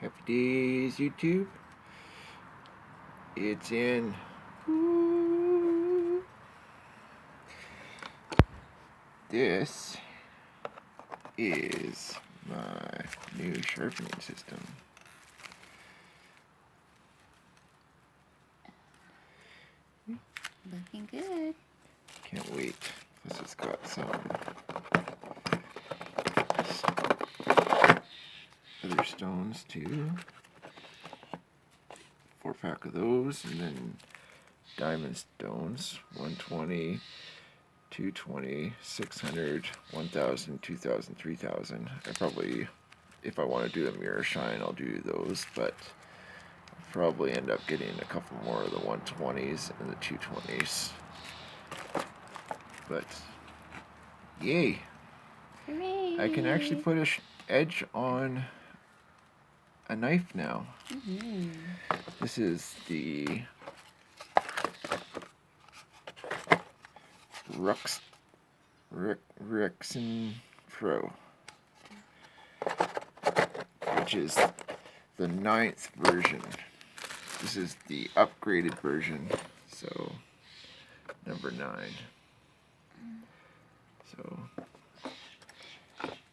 Happy days, YouTube. It's in. This is my new sharpening system. Looking good. Can't wait. This has got some other stones too. 4-pack of those, and then diamond stones. 120, 220, 600, 1,000, 2,000, 3,000. I probably, if I want to do a mirror shine, I'll do those, but I'll probably end up getting a couple more of the 120s and the 220s. But, yay! Hooray! I can actually put a edge on a knife now. This is the Rexon Pro, which is the 9th version. This is the upgraded version, so number 9. So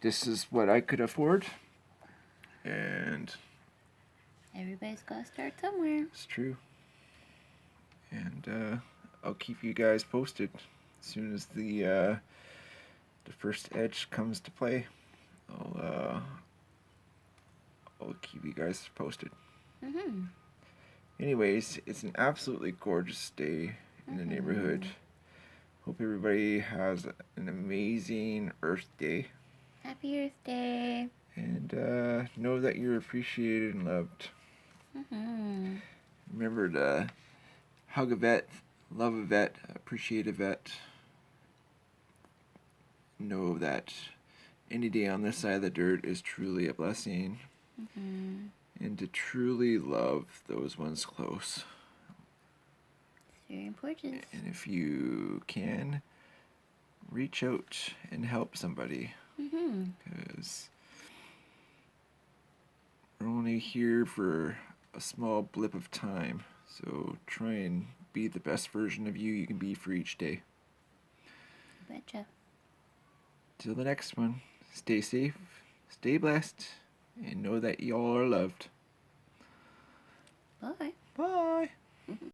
this is what I could afford, and everybody's got to start somewhere. It's true. And I'll keep you guys posted as soon as the first edge comes to play. I'll keep you guys posted. Anyways, it's an absolutely gorgeous day in the neighborhood. Hope everybody has an amazing Earth Day. Happy Earth Day. And know that you're appreciated and loved. Remember to hug a vet, love a vet, appreciate a vet. Know that any day on this side of the dirt is truly a blessing. And to truly love those ones close. It's very important. And if you can, reach out and help somebody. Because we're only here for a small blip of time. So try and be the best version of you can be for each day. Betcha. Till the next one, stay safe, stay blessed, and know that y'all are loved. Bye. Bye.